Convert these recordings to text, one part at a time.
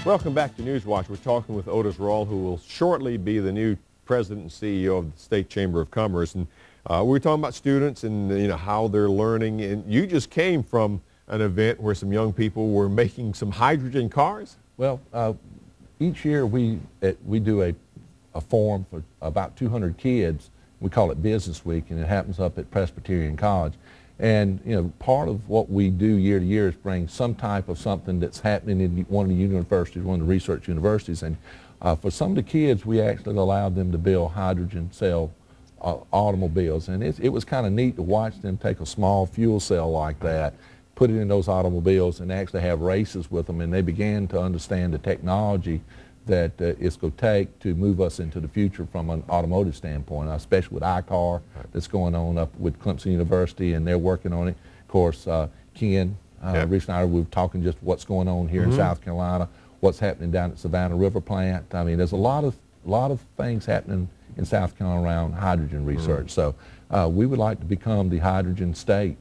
Welcome back to Newswatch. We're talking with Otis Rawl, who will shortly be the new president and CEO of the State Chamber of Commerce. And we're talking about students and how they're learning. And you just came from an event where some young people were making some hydrogen cars. Well, each year we do a forum for about 200 kids. We call it Business Week, and it happens up at Presbyterian College. And part of what we do year to year is bring some type of something that's happening in one of the universities, one of the research universities. And for some of the kids, we actually allowed them to build hydrogen cell automobiles. And it was kind of neat to watch them take a small fuel cell like that, put it in those automobiles, and actually have races with them. And they began to understand the technology that it's going to take to move us into the future from an automotive standpoint, especially with iCar that's going on up with Clemson University, and they're working on it. Of course, Ken, Rich and I were talking just what's going on here in South Carolina, what's happening down at Savannah River Plant. I mean, there's a lot of things happening in South Carolina around hydrogen research. So we would like to become the hydrogen state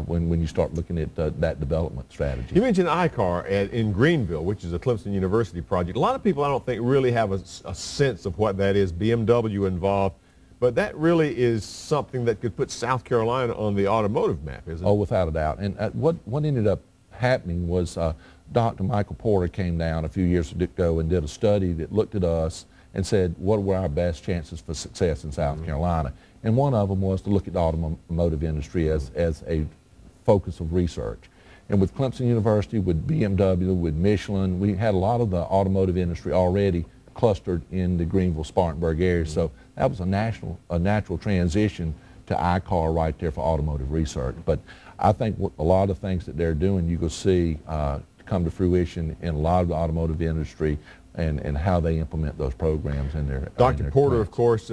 when you start looking at that development strategy. You mentioned iCar in Greenville, which is a Clemson University project. A lot of people, I don't think, really have a sense of what that is. BMW involved, but that really is something that could put South Carolina on the automotive map, isn't it? Oh, without a doubt. And what ended up happening was Dr. Michael Porter came down a few years ago and did a study that looked at us and said, what were our best chances for success in South Carolina? And one of them was to look at the automotive industry as a focus of research. And with Clemson University, with BMW, with Michelin, we had a lot of the automotive industry already clustered in the Greenville-Spartanburg area. So that was a natural transition to iCar right there for automotive research. But I think a lot of things that they're doing, you will see come to fruition in a lot of the automotive industry, and how they implement those programs in their Dr. Porter, of course,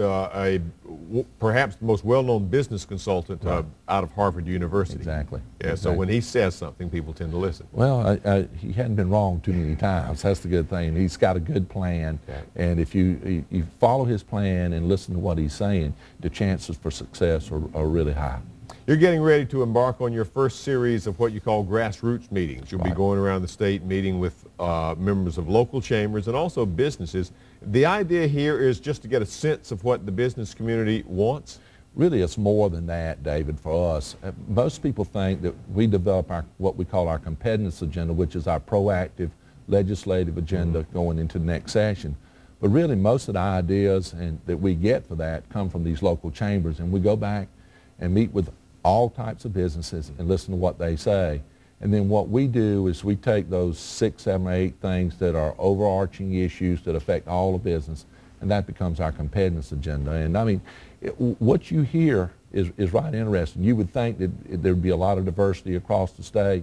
perhaps the most well-known business consultant out of Harvard University. Exactly. Yeah. Exactly. So when he says something, people tend to listen. Well, he hadn't been wrong too many times. That's the good thing. He's got a good plan, and if you follow his plan and listen to what he's saying, the chances for success are really high. You're getting ready to embark on your first series of what you call grassroots meetings. You'll be going around the state meeting with members of local chambers and also businesses. The idea here is just to get a sense of what the business community wants? Really, it's more than that, David, for us. Most people think that we develop what we call our competitiveness agenda, which is our proactive legislative agenda going into the next session. But really, most of the ideas that we get for that come from these local chambers, and we go back and meet with all types of businesses and listen to what they say. And then what we do is we take those 6, 7, 8 things that are overarching issues that affect all of business, and that becomes our competitiveness agenda. And I mean, what you hear is right interesting. You would think that there'd be a lot of diversity across the state,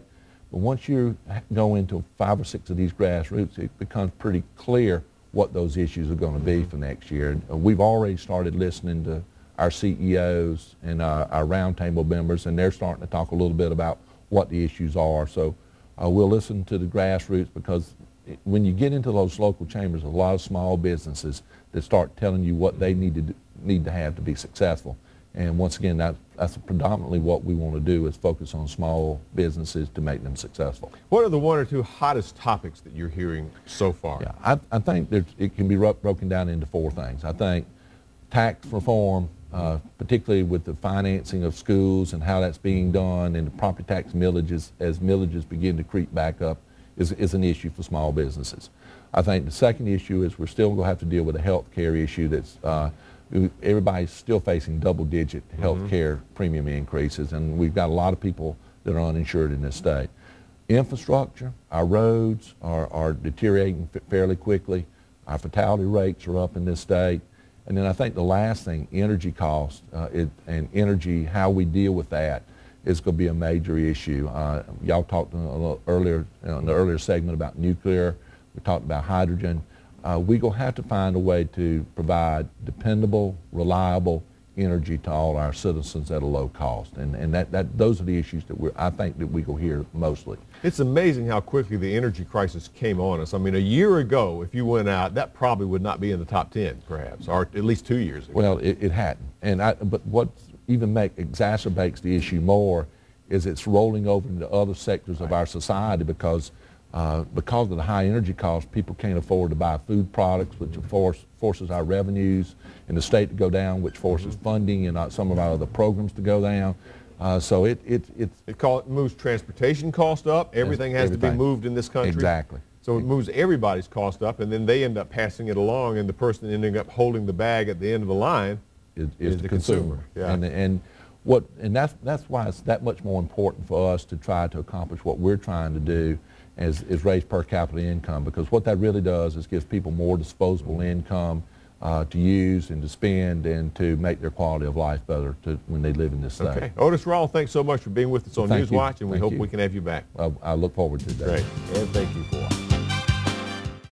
but once you go into 5 or 6 of these grassroots, it becomes pretty clear what those issues are going to be for next year. And we've already started listening to our CEOs and our roundtable members, and they're starting to talk a little bit about what the issues are. So we'll listen to the grassroots, because when you get into those local chambers, a lot of small businesses that start telling you what they need to have to be successful. And once again, that's predominantly what we want to do, is focus on small businesses to make them successful. What are the 1 or 2 hottest topics that you're hearing so far? Yeah, I think it can be broken down into 4 things. I think tax reform, particularly with the financing of schools and how that's being done, and the property tax millages, as millages begin to creep back up, is an issue for small businesses. I think the second issue is we're still going to have to deal with a health care issue that's everybody's still facing double-digit health care premium increases, and we've got a lot of people that are uninsured in this state. Infrastructure, our roads are deteriorating fairly quickly. Our fatality rates are up in this state. And then I think the last thing, energy costs and energy, how we deal with that, is going to be a major issue. Y'all talked a little earlier in the earlier segment about nuclear. We talked about hydrogen. We're going to have to find a way to provide dependable, reliable energy to all our citizens at a low cost, and those are the issues that I think that we go hear mostly. It's amazing how quickly the energy crisis came on us. I mean, a year ago, if you went out, that probably would not be in the top 10, perhaps, or at least 2 years ago. Well, it hadn't, but what even exacerbates the issue more is it's rolling over into other sectors of our society, because because of the high energy costs, people can't afford to buy food products, which forces our revenues in the state to go down, which forces funding and some of our other programs to go down. So it moves transportation cost up. Everything has to be moved in this country. Exactly. So it moves everybody's cost up, and then they end up passing it along, and the person ending up holding the bag at the end of the line is the consumer. Yeah. And that's why it's that much more important for us to try to accomplish what we're trying to do, is raise per capita income, because what that really does is gives people more disposable income to use and to spend and to make their quality of life better when they live in this state. Okay. Otis Rawl, thanks so much for being with us on Newswatch, and we hope we can have you back. I look forward to that. Great. And thank you for